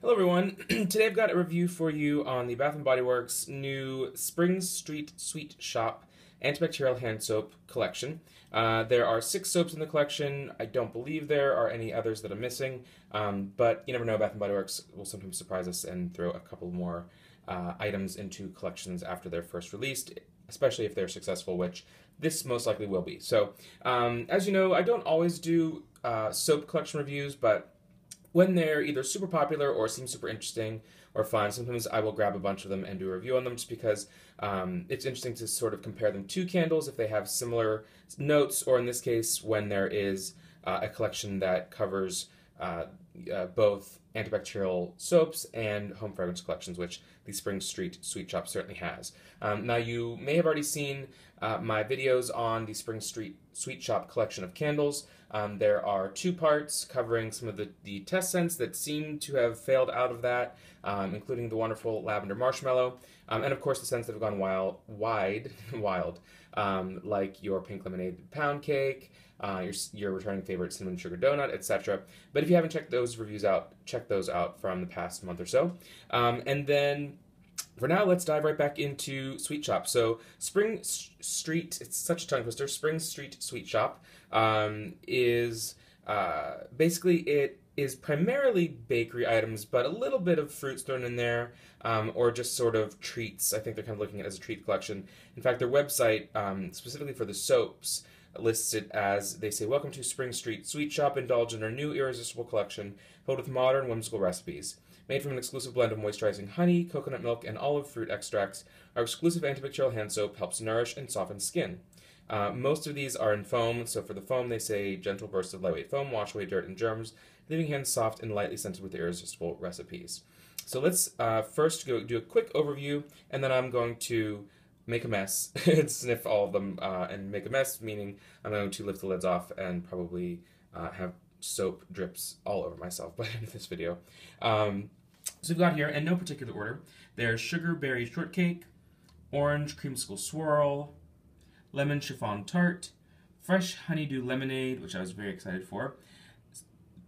Hello everyone, today I've got a review for you on the Bath & Body Works new Spring Street Sweet Shop Antibacterial Hand Soap collection. There are 6 soaps in the collection. I don't believe there are any others that I'm missing, but you never know, Bath & Body Works will sometimes surprise us and throw a couple more items into collections after they're first released, especially if they're successful, which this most likely will be. So, as you know, I don't always do soap collection reviews, but when they're either super popular or seem super interesting or fun, sometimes I will grab a bunch of them and do a review on them just because it's interesting to sort of compare them to candles if they have similar notes, or in this case, when there is a collection that covers both antibacterial soaps and home fragrance collections, which the Spring Street Sweet Shop certainly has. Now, you may have already seen my videos on the Spring Street Sweet Shop collection of candles. There are 2 parts covering some of the test scents that seem to have failed out of that, including the wonderful lavender marshmallow, and of course the scents that have gone wild, like your pink lemonade pound cake, your returning favorite cinnamon sugar donut, etc. But if you haven't checked those reviews out, check those out from the past month or so. And then for now, let's dive right back into Sweet Shop. So Spring Street, it's such a tongue twister, Spring Street Sweet Shop is basically, it is primarily bakery items, but a little bit of fruits thrown in there, or just sort of treats. I think they're kind of looking at it as a treat collection. In fact, their website, specifically for the soaps, lists it as, they say, "Welcome to Spring Street Sweet Shop. Indulge in our new irresistible collection filled with modern, whimsical recipes. Made from an exclusive blend of moisturizing honey, coconut milk, and olive fruit extracts, our exclusive antibacterial hand soap helps nourish and soften skin." Most of these are in foam, so for the foam they say, "Gentle bursts of lightweight foam wash away dirt and germs, leaving hands soft and lightly scented with irresistible recipes." So let's first go do a quick overview, and then I'm going to make a mess and sniff all of them, and make a mess, meaning I'm going to lift the lids off and probably have soap drips all over myself by the end of this video. So we've got here, in no particular order, there's Sugar Berry Shortcake, Orange Creamsicle Swirl, Lemon Chiffon Tart, Fresh Honeydew Lemonade, which I was very excited for,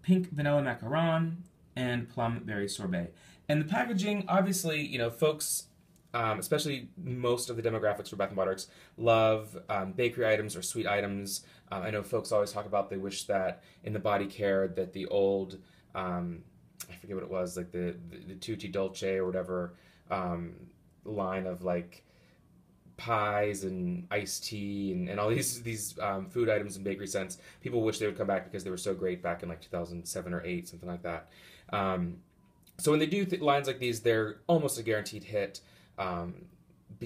Pink Vanilla Macaron, and Plum Berry Sorbet. And the packaging, obviously, you know, folks, especially most of the demographics for Bath & Body Works, love bakery items or sweet items. I know folks always talk about, they wish that in the body care that the old, I forget what it was, like the Tutti Dolce or whatever line of like pies and iced tea and all these food items and bakery scents, people wish they would come back because they were so great back in like 2007 or 8, something like that. So when they do lines like these, they're almost a guaranteed hit,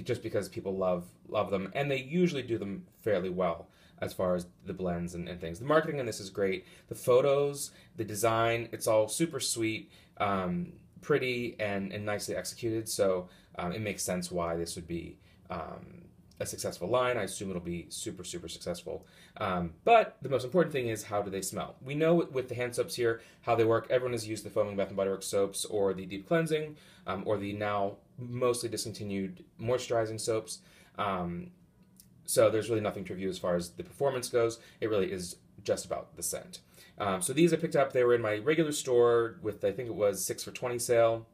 just because people love them, and they usually do them fairly well as far as the blends and things. The marketing in this is great. The photos, the design, it's all super sweet, pretty, and nicely executed, so it makes sense why this would be a successful line. I assume it'll be super, super successful. But the most important thing is, how do they smell? We know with the hand soaps here how they work. Everyone has used the foaming Bath & Body Works soaps, or the deep cleansing, or the now mostly discontinued moisturizing soaps. So there's really nothing to review as far as the performance goes. It really is just about the scent. So these I picked up. They were in my regular store with, I think it was 6 for $20 sale.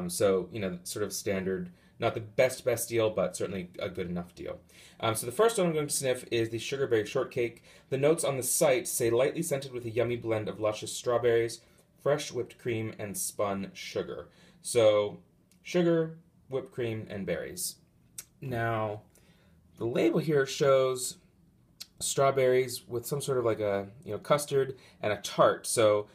So, you know, sort of standard, not the best deal, but certainly a good enough deal. So the first one I'm going to sniff is the Sugar Berry Shortcake. The notes on the site say lightly scented with a yummy blend of luscious strawberries, fresh whipped cream, and spun sugar. So sugar, whipped cream, and berries. Now, the label here shows strawberries with some sort of like a, you know, custard and a tart. So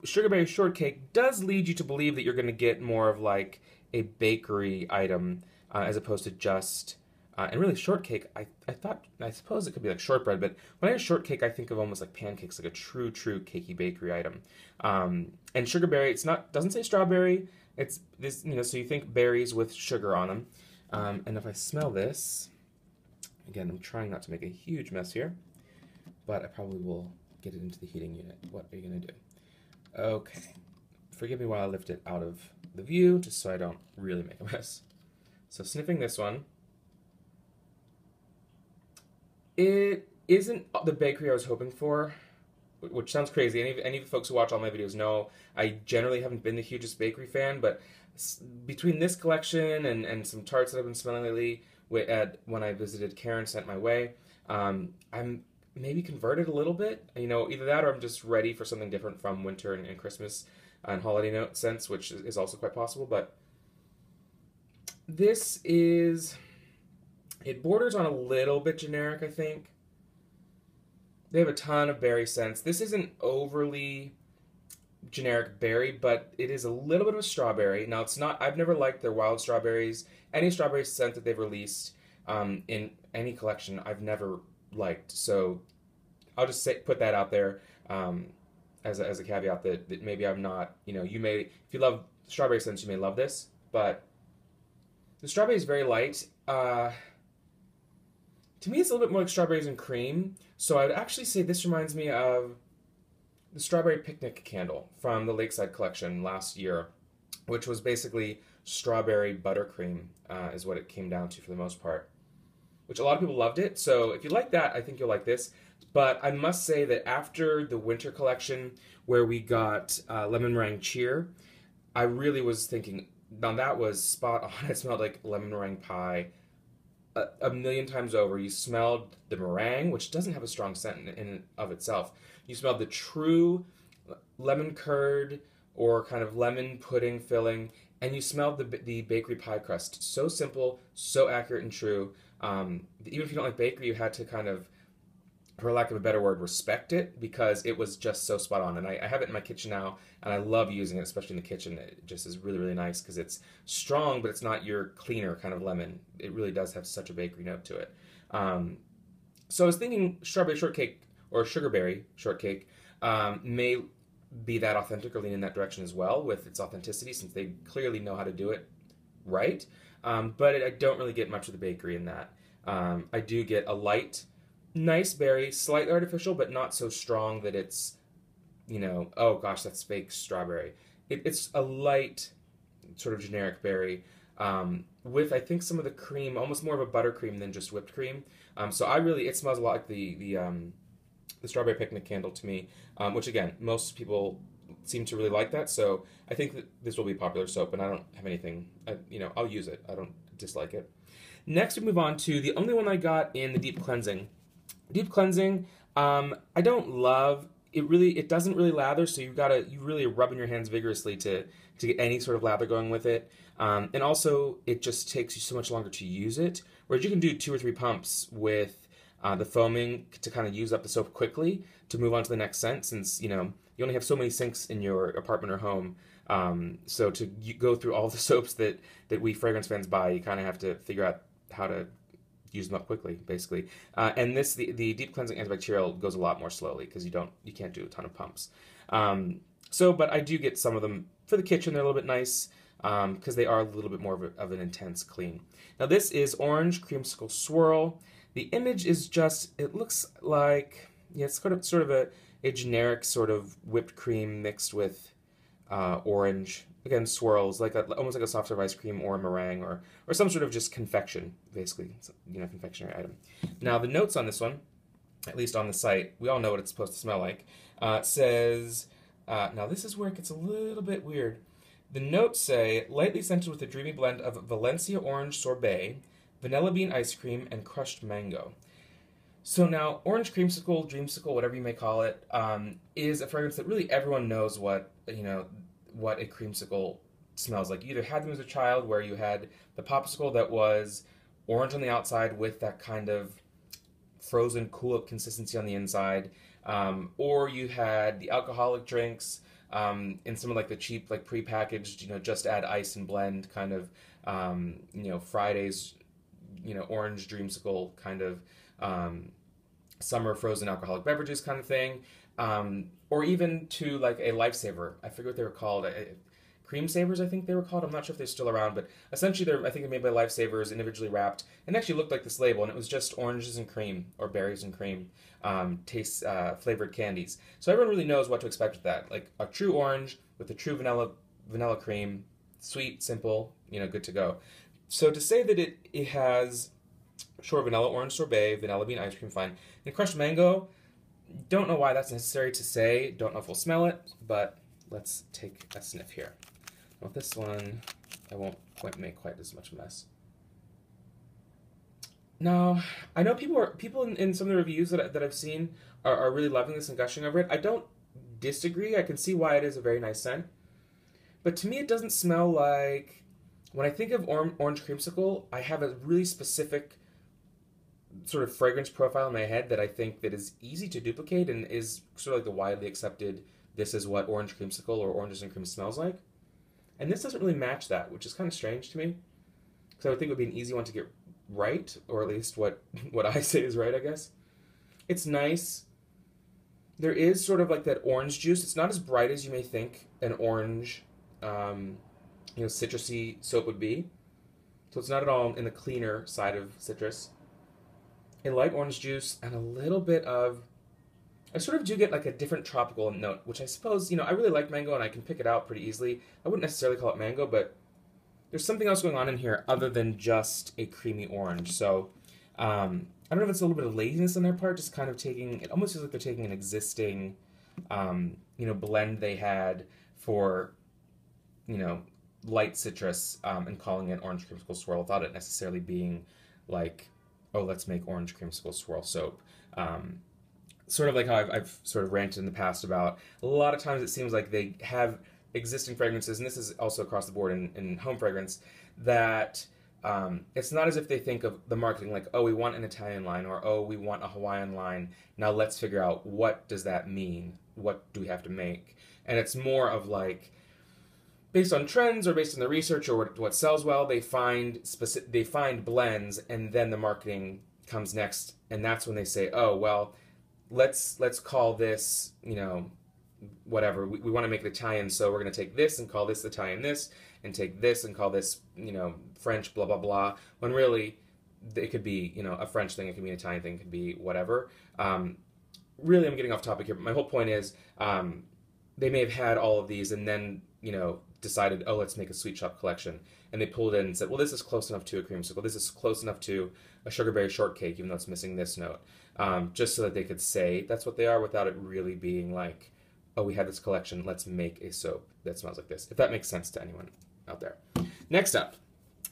Sugar Berry Shortcake does lead you to believe that you're going to get more of like a bakery item, as opposed to just, and really shortcake, I suppose it could be like shortbread, but when I hear shortcake, I think of almost like pancakes, like a true cakey bakery item. And sugar berry, doesn't say strawberry, it's this, you know, so you think berries with sugar on them. And if I smell this, again, I'm trying not to make a huge mess here, but I probably will get it into the heating unit. What are you gonna do? Okay. Forgive me while I lift it out of the view, just so I don't really make a mess. So sniffing this one, it isn't the bakery I was hoping for, which sounds crazy. Any of the folks who watch all my videos know I generally haven't been the hugest bakery fan, but between this collection and some tarts that I've been smelling lately, when I visited Karen sent my way, I'm maybe converted a little bit. You know, either that or I'm just ready for something different from winter and Christmas and holiday note scents, which is also quite possible. But this is, it borders on a little bit generic, I think. They have a ton of berry scents. This isn't overly generic berry, but it is a little bit of a strawberry. Now, it's not, I've never liked their wild strawberries. Any strawberry scent that they've released in any collection, I've never liked. So I'll just put that out there as a caveat that maybe I'm not, you know, you may, if you love strawberry scents, you may love this, but the strawberry is very light. To me, it's a little bit more like strawberries and cream. So I would actually say this reminds me of the Strawberry Picnic Candle from the Lakeside collection last year, which was basically strawberry buttercream is what it came down to for the most part, which a lot of people loved it. So if you like that, I think you'll like this. But I must say that after the winter collection where we got lemon meringue cheer, I really was thinking, now that was spot on. It smelled like lemon meringue pie a million times over. You smelled the meringue, which doesn't have a strong scent in and of itself. You smelled the true lemon curd or kind of lemon pudding filling, and you smelled the bakery pie crust. So simple, so accurate and true. Even if you don't like bakery, you had to kind of, for lack of a better word, respect it because it was just so spot on. And I have it in my kitchen now, and I love using it, especially in the kitchen. It just is really, really nice because it's strong, but it's not your cleaner kind of lemon. It really does have such a bakery note to it. So I was thinking strawberry shortcake or sugarberry shortcake may be that authentic or lean in that direction as well with its authenticity, since they clearly know how to do it right. But I don't really get much of the bakery in that. I do get a light, nice berry, slightly artificial, but not so strong that it's, you know, oh gosh, that's fake strawberry. It's a light, sort of generic berry with, I think, some of the cream, almost more of a buttercream than just whipped cream. So it smells a lot like the Strawberry Picnic Candle to me, which again, most people seem to really like that. So I think that this will be a popular soap, and I don't have anything, you know, I'll use it. I don't dislike it. Next, we move on to the only one I got in the Deep Cleansing. Deep Cleansing, I don't love. It doesn't really lather, so you really rub in your hands vigorously to get any sort of lather going with it. And also, it just takes you so much longer to use it. Whereas you can do 2 or 3 pumps with the foaming to kind of use up the soap quickly to move on to the next scent, since, you know, you only have so many sinks in your apartment or home. So to go through all the soaps that we fragrance fans buy, you kind of have to figure out how to use them up quickly, basically. And the Deep Cleansing Antibacterial goes a lot more slowly because you can't do a ton of pumps. But I do get some of them for the kitchen. They're a little bit nice because they are a little bit more of an intense clean. Now this is Orange Creamsicle Swirl. The image is just, it looks like, yeah, it's sort of a generic sort of whipped cream mixed with orange. Again, swirls, like almost like a soft serve ice cream or a meringue or some sort of just confection, basically, you know, confectionery item. Now, the notes on this one, at least on the site, we all know what it's supposed to smell like. Says, now this is where it gets a little bit weird. The notes say, lightly scented with a dreamy blend of Valencia orange sorbet, vanilla bean ice cream, and crushed mango. So now, Orange Creamsicle, Dreamsicle, whatever you may call it, is a fragrance that really everyone knows what a creamsicle smells like. You either had them as a child where you had the popsicle that was orange on the outside with that kind of frozen cool-up consistency on the inside, or you had the alcoholic drinks in some of like the cheap, like prepackaged, you know, just add ice and blend kind of, you know, Fridays, you know, orange dreamsicle kind of summer frozen alcoholic beverages kind of thing, or even to like a Lifesaver. I forget what they were called. Cream Savers, I think they were called. I'm not sure if they're still around, but essentially I think they're made by Lifesavers, individually wrapped, and actually looked like this label, and it was just oranges and cream, or berries and cream, flavored candies. So everyone really knows what to expect with that. Like a true orange with a true vanilla cream, sweet, simple, you know, good to go. So to say that it has vanilla orange sorbet, vanilla bean ice cream, fine, and crushed mango, Don't know why that's necessary to say. Don't know if we'll smell it, but let's take a sniff here. With this one, I won't quite make quite as much mess. No, I know people in some of the reviews that I've seen are really loving this and gushing over it. I don't disagree. I can see why it is a very nice scent. But to me, it doesn't smell like... When I think of orange creamsicle, I have a really specific sort of fragrance profile in my head that I think that is easy to duplicate and is sort of like the widely accepted, this is what orange creamsicle or oranges and cream smells like. And this doesn't really match that, which is kind of strange to me. Because I would think it would be an easy one to get right, or at least what I say is right, I guess. It's nice. There is sort of like that orange juice. It's not as bright as you may think an orange, citrusy soap would be. So it's not at all in the cleaner side of citrus. A light orange juice and a little bit of... I sort of do get like a different tropical note, which I suppose, I really like mango and I can pick it out pretty easily. I wouldn't necessarily call it mango, but there's something else going on in here other than just a creamy orange. So I don't know if it's a little bit of laziness on their part, just kind of it almost feels like they're taking an existing, blend they had for, light citrus and calling it orange creamsicle swirl without it necessarily being like, oh, let's make orange creamsicle swirl soap. Sort of like how I've sort of ranted in the past about a lot of times it seems like they have existing fragrances, and this is also across the board in home fragrance, that it's not as if they think of the marketing like, oh, we want an Italian line, or oh, we want a Hawaiian line. Now let's figure out what does that mean? What do we have to make? And it's more of like, based on trends or based on the research or what sells well, they find blends, and then the marketing comes next, and that's when they say, oh, well, let's call this, whatever. We want to make it Italian, so we're going to take this and call this Italian this, and take this and call this, French, blah, blah, blah. When really, it could be, a French thing, it could be an Italian thing, it could be whatever. Really, I'm getting off topic here, but my whole point is they may have had all of these and then, decided, oh, let's make a sweet shop collection. And they pulled in and said, well, this is close enough to a creamsicle. This is close enough to a sugarberry shortcake, even though it's missing this note. Just so that they could say that's what they are without it really being like, oh, we had this collection, let's make a soap that smells like this. If that makes sense to anyone out there. Next up,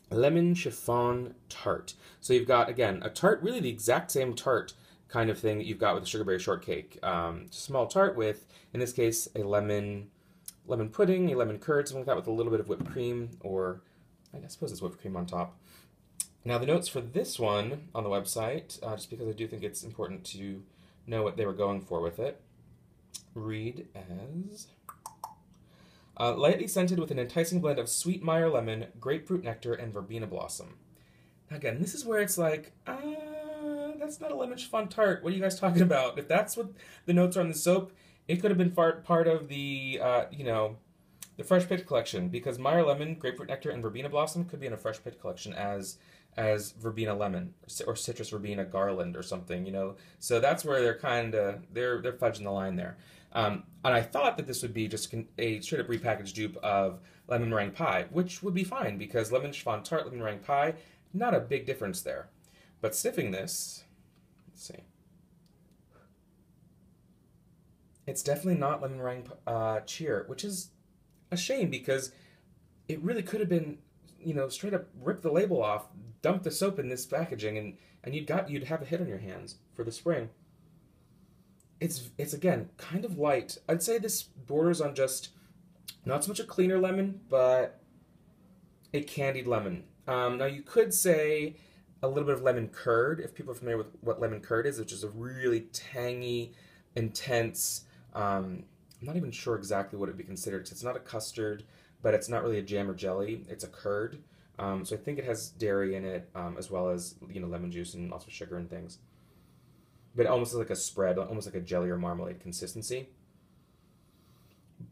lemon chiffon tart. So you've got, again, a tart, really the exact same tart kind of thing that you've got with a sugarberry shortcake. Small tart with, in this case, a lemon pudding, a lemon curd, something like that with a little bit of whipped cream, or I suppose it's whipped cream on top. Now the notes for this one on the website, just because I do think it's important to know what they were going for with it, read as lightly scented with an enticing blend of sweet Meyer lemon, grapefruit nectar, and verbena blossom. Now again, this is where it's like, that's not a lemon chiffon tart. What are you guys talking about? If that's what the notes are on the soap, it could have been part of the, the Fresh Picked collection, because Meyer lemon, grapefruit nectar, and verbena blossom could be in a Fresh Picked collection as verbena lemon or citrus verbena garland or something, So that's where they're they're fudging the line there. And I thought that this would be just a straight up repackaged dupe of lemon meringue pie, which would be fine because lemon chiffon tart, lemon meringue pie, not a big difference there. But sniffing this, let's see. It's definitely not lemon meringue cheer, which is a shame because it really could have been, straight up rip the label off, dump the soap in this packaging, and you'd have a hit on your hands for the spring. It's again kind of light. I'd say this borders on just not so much a cleaner lemon, but a candied lemon. Now you could say a little bit of lemon curd if people are familiar with what lemon curd is, which is a really tangy, intense. I'm not even sure exactly what it would be considered. It's not a custard, but it's not really a jam or jelly. It's a curd. So I think it has dairy in it, as well as lemon juice and lots of sugar and things. But almost like a spread, almost like a jelly or marmalade consistency.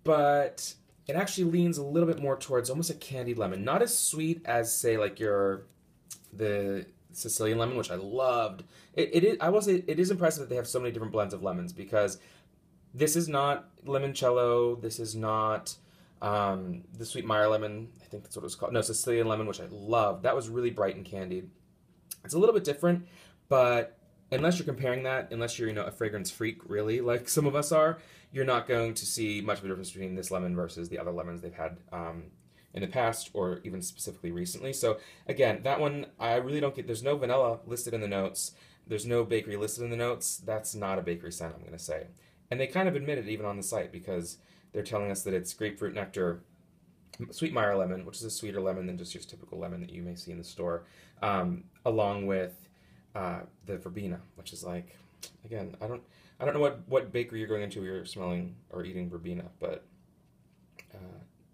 But it actually leans a little bit more towards almost a candied lemon. Not as sweet as, say, like the Sicilian lemon, which I loved. I will say it is impressive that they have so many different blends of lemons, because this is not limoncello. This is not the sweet Meyer lemon. I think that's what it was called. No, Sicilian lemon, which I loved. That was really bright and candied. It's a little bit different, but unless you're comparing that, unless you're, a fragrance freak, really, like some of us are, you're not going to see much of a difference between this lemon versus the other lemons they've had in the past, or even specifically recently. So again, that one, I really don't get, there's no vanilla listed in the notes. There's no bakery listed in the notes. That's not a bakery scent, I'm going to say. And they kind of admit it even on the site, because they're telling us that it's grapefruit nectar, sweet Meyer lemon, which is a sweeter lemon than just your typical lemon that you may see in the store, along with the verbena, which is like, again, I don't know what bakery you're going into where you're smelling or eating verbena, but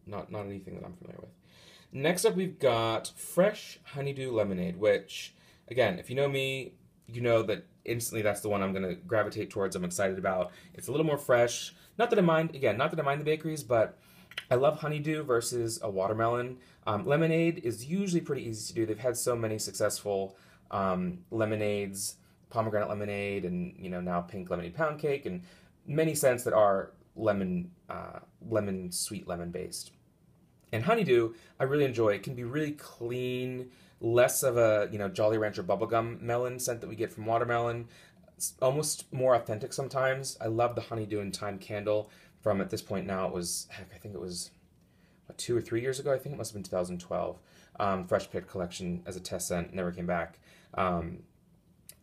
not anything that I'm familiar with. Next up, we've got fresh honeydew lemonade, which, again, if you know me, you know that instantly that's the one I'm going to gravitate towards. I'm excited about. It's a little more fresh. Not that I mind the bakeries, but I love honeydew versus a watermelon. Lemonade is usually pretty easy to do. They've had so many successful lemonades, pomegranate lemonade, and now pink lemonade pound cake, and many scents that are lemon sweet lemon based. And honeydew, I really enjoy. It can be really clean, less of a Jolly Rancher bubblegum melon scent that we get from watermelon. It's almost more authentic sometimes. I love the honeydew and thyme candle from, at this point now, it was, heck, I think it was 2 or 3 years ago. I think it must have been 2012. Fresh picked collection as a test scent, never came back. I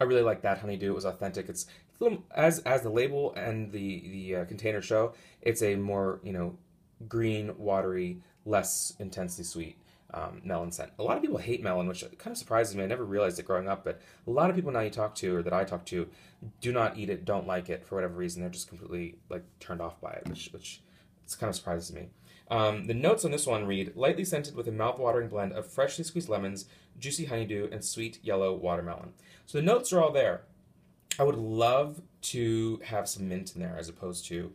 really like that honeydew. It was authentic. It's a little, as the label and the container show, it's a more green, watery, less intensely sweet melon scent. A lot of people hate melon, which kind of surprises me. I never realized it growing up, but a lot of people now you talk to, or that I talk to, do not eat it, don't like it for whatever reason. They're just completely turned off by it, which it's kind of surprises me. The notes on this one read, lightly scented with a mouth-watering blend of freshly squeezed lemons, juicy honeydew, and sweet yellow watermelon. So the notes are all there. I would love to have some mint in there as opposed to,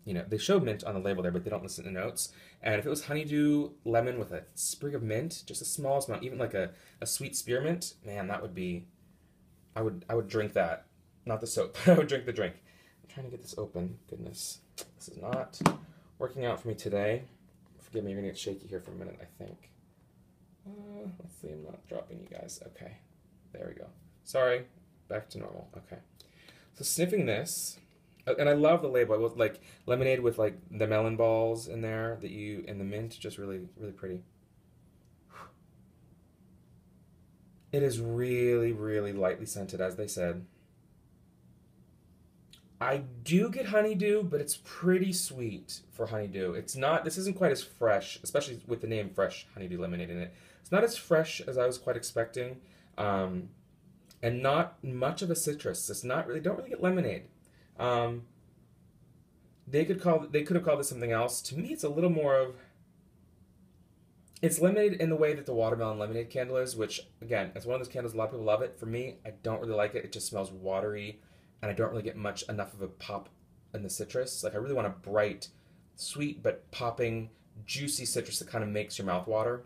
they show mint on the label there, but they don't list it in the notes. And if it was honeydew lemon with a sprig of mint, just a small amount, even like a sweet spearmint, man, that would be, I would drink that. Not the soap, I would drink the drink. I'm trying to get this open. Goodness, this is not working out for me today. Forgive me, you're gonna get shaky here for a minute, I think. Let's see, I'm not dropping you guys. Okay, there we go. Sorry, back to normal. Okay, so sniffing this. And I love the label. I was like lemonade with the melon balls in there and the mint, just really, really pretty. It is really, really lightly scented, as they said. I do get honeydew, but it's pretty sweet for honeydew. This isn't quite as fresh, especially with the name Fresh Honeydew Lemonade in it. It's not as fresh as I was quite expecting, and not much of a citrus. Don't really get lemonade. They could have called it something else. To me, it's a little more of, it's lemonade in the way that the watermelon lemonade candle is, which, again, it's one of those candles, a lot of people love it. For me, I don't really like it. It just smells watery, and I don't really get enough of a pop in the citrus. I really want a bright, sweet, but popping, juicy citrus that kind of makes your mouth water.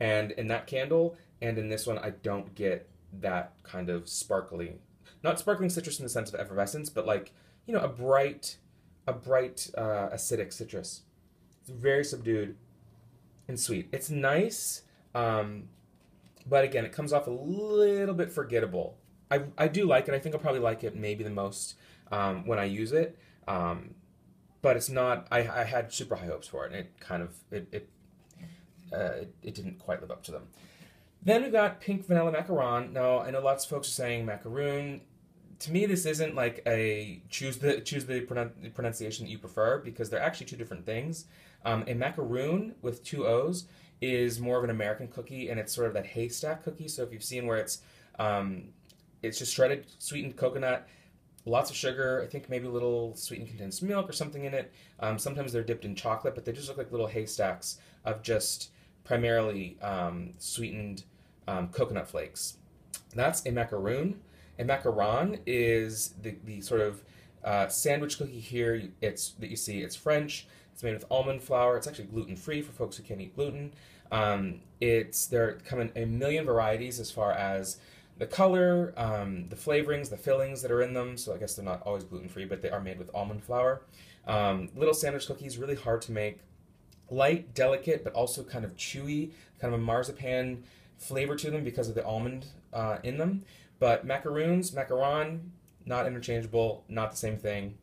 And in that candle, and in this one, I don't get that kind of sparkly, not sparkling citrus in the sense of effervescence, but a bright, acidic citrus. It's very subdued and sweet. It's nice, but again, it comes off a little bit forgettable. I do like it. I think I'll probably like it maybe the most when I use it, but it's not. I had super high hopes for it, and it kind of it didn't quite live up to them. Then we got pink vanilla macaron. Now I know lots of folks are saying macaroon. To me, this isn't like a choose the pronunciation that you prefer, because they're actually two different things. A macaroon with 2 O's is more of an American cookie, and it's sort of that haystack cookie. So if you've seen where it's just shredded sweetened coconut, lots of sugar, I think maybe a little sweetened condensed milk or something in it. Sometimes they're dipped in chocolate, but they just look like little haystacks of just primarily sweetened coconut flakes. That's a macaroon. A macaron is the sort of sandwich cookie here. That you see. It's French. It's made with almond flour. It's actually gluten-free for folks who can't eat gluten. There come in a million varieties as far as the color, the flavorings, the fillings that are in them. So I guess they're not always gluten-free, but they are made with almond flour. Little sandwich cookies, really hard to make. Light, delicate, but also kind of chewy, kind of a marzipan flavor to them because of the almond in them. But macaroons, macaron, not interchangeable, not the same thing.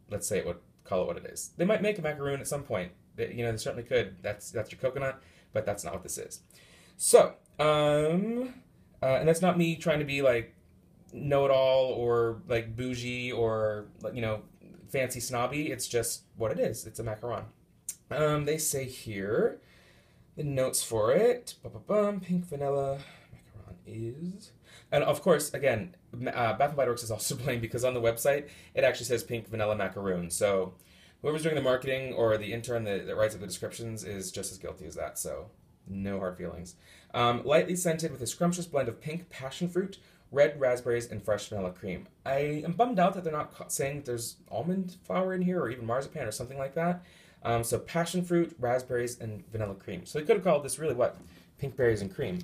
Let's say call it what it is. They might make a macaroon at some point. They certainly could. That's your coconut, but that's not what this is. So, and that's not me trying to be like know-it-all or like bougie or fancy snobby. It's just what it is. It's a macaron. They say here the notes for it. Pink vanilla macaron is, and of course, again, Bath and Body Works is also blamed because on the website it actually says pink vanilla macaroon. So whoever's doing the marketing or the intern that writes up the descriptions is just as guilty as that. So no hard feelings. Lightly scented with a scrumptious blend of pink passion fruit, red raspberries, and fresh vanilla cream. I am bummed out that they're not saying that there's almond flour in here or even marzipan or something like that. So passion fruit, raspberries, and vanilla cream. So they could have called this really what? Pink berries and cream.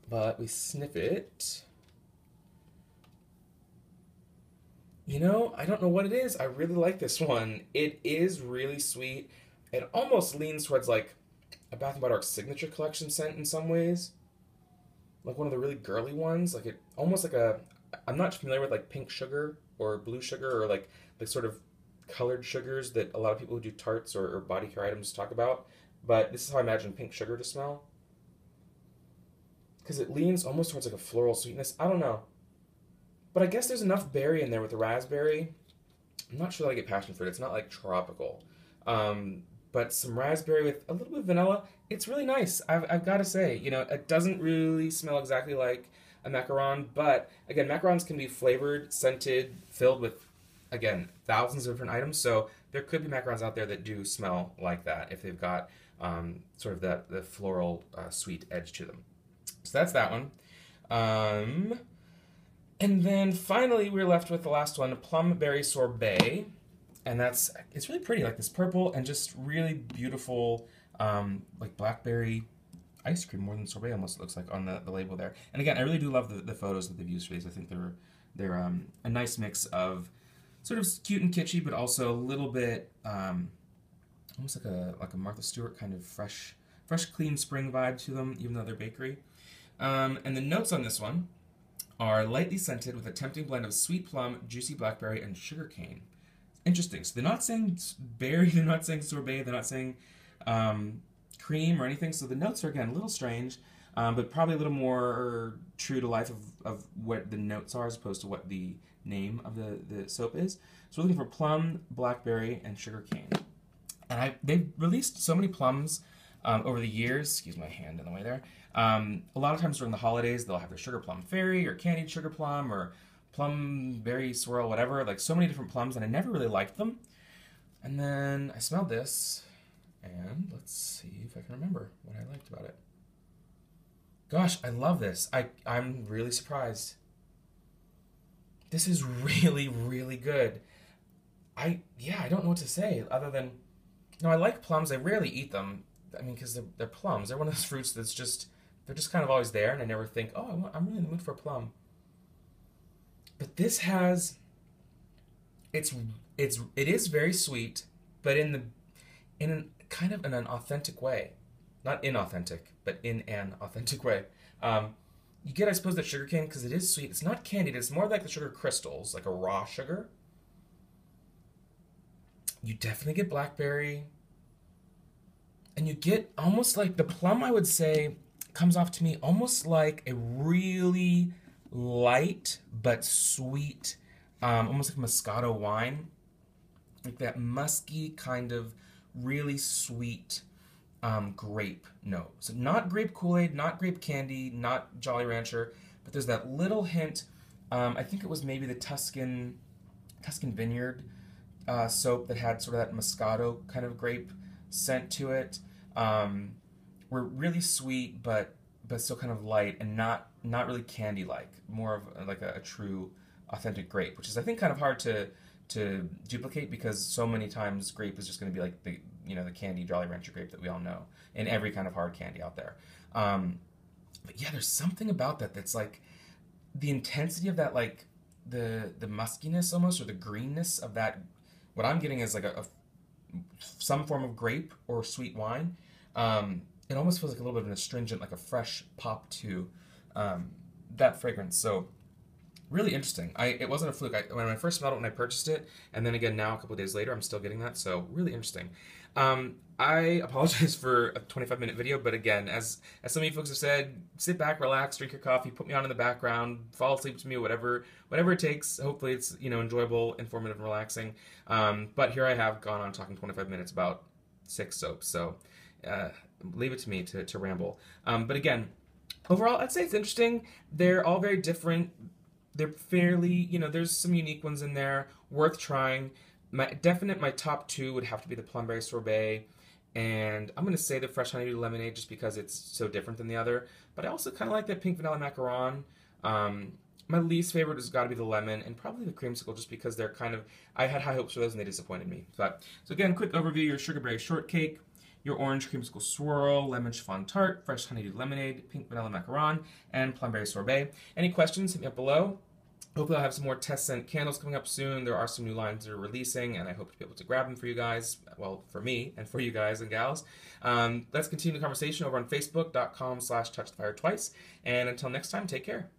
But we sniff it. I don't know what it is. I really like this one. It is really sweet. It almost leans towards like a Bath & Body Works signature collection scent in some ways. Like one of the really girly ones. Like it almost like I'm not familiar with like pink sugar or blue sugar or like sort of colored sugars that a lot of people who do tarts or body care items talk about. But this is how I imagine pink sugar to smell. Because it leans almost towards like a floral sweetness. I don't know. But I guess there's enough berry in there with the raspberry. I'm not sure that I get passion fruit. It's not like tropical. But some raspberry with a little bit of vanilla. It's really nice. I've got to say, it doesn't really smell exactly like a macaron. But again, macarons can be flavored, scented, filled with, again, thousands of different items. So there could be macarons out there that do smell like that if they've got sort of the floral sweet edge to them. So that's that one. And then finally we're left with the last one, Plum Berry Sorbet. And it's really pretty, like this purple and just really beautiful, like blackberry ice cream, more than sorbet almost it looks like on the label there. And again, I really do love the photos that they've used for these. I think they're a nice mix of sort of cute and kitschy, but also a little bit almost like a Martha Stewart kind of fresh, clean spring vibe to them, even though they're bakery. And the notes on this one are lightly scented with a tempting blend of sweet plum, juicy blackberry, and sugarcane. Interesting. So they're not saying berry, they're not saying sorbet, they're not saying cream or anything. So the notes are, again, a little strange, but probably a little more true to life of what the notes are as opposed to what the name of the soap is. So we're looking for plum, blackberry, and sugarcane. And they've released so many plums over the years. Excuse my hand in the way there. A lot of times during the holidays, they'll have their sugar plum fairy or candied sugar plum or plum berry swirl, whatever. Like so many different plums, and I never really liked them. And then I smelled this, and let's see if I can remember what I liked about it. Gosh, I love this. I'm really surprised. This is really, really good. I don't know what to say other than, I like plums. I rarely eat them. I mean, because they're plums. They're one of those fruits that's they're just kind of always there, and I never think, I'm really in the mood for a plum. But this has, it is very sweet, but in kind of in an authentic way. Not inauthentic, but in an authentic way. You get, I suppose, that sugarcane because it is sweet. It's not candied. It's more like the sugar crystals, like a raw sugar. You definitely get blackberry. And you get almost like the plum, I would say, comes off to me almost like a really light but sweet, almost like Moscato wine. Like that musky kind of really sweet grape note. So not grape Kool-Aid, not grape candy, not Jolly Rancher, but there's that little hint. I think it was maybe the Tuscan Vineyard soap that had sort of that Moscato kind of grape scent to it. Were really sweet, but still kind of light and not really candy-like. More of like a true, authentic grape, which is I think kind of hard to duplicate because so many times grape is just going to be like the candy Jolly Rancher grape that we all know in every kind of hard candy out there. But yeah, there's something about that's like the intensity of that, like the muskiness almost, or the greenness of that. What I'm getting is like some form of grape or sweet wine. It almost feels like a little bit of an astringent, like a fresh pop to that fragrance. So really interesting. It wasn't a fluke. When I first smelled it when I purchased it, and then again now a couple of days later, I'm still getting that. So really interesting. I apologize for a 25-minute video, but again, as some of you folks have said, sit back, relax, drink your coffee, put me on in the background, fall asleep to me, whatever it takes. Hopefully, it's enjoyable, informative, and relaxing. But here I have gone on talking 25 minutes about 6 soaps. So leave it to me to ramble. But again, overall, I'd say it's interesting. They're all very different. They're fairly, there's some unique ones in there, worth trying. My top 2 would have to be the Plumberry Sorbet, and I'm going to say the Fresh Honeydew Lemonade just because it's so different than the other. But I also kind of like that Pink Vanilla Macaron. My least favorite has got to be the Lemon, and probably the Creamsicle just because they're I had high hopes for those and they disappointed me. So again, quick overview, your Sugarberry Shortcake, your Orange Creamsicle Swirl, Lemon Chiffon Tart, Fresh Honeydew Lemonade, Pink Vanilla Macaron, and Plumberry Sorbet. Any questions, hit me up below. Hopefully I'll have some more test scent candles coming up soon. There are some new lines that are releasing, and I hope to be able to grab them for you guys. Well, for me, and for you guys and gals. Let's continue the conversation over on Facebook.com/TouchTheFireTwice. And until next time, take care.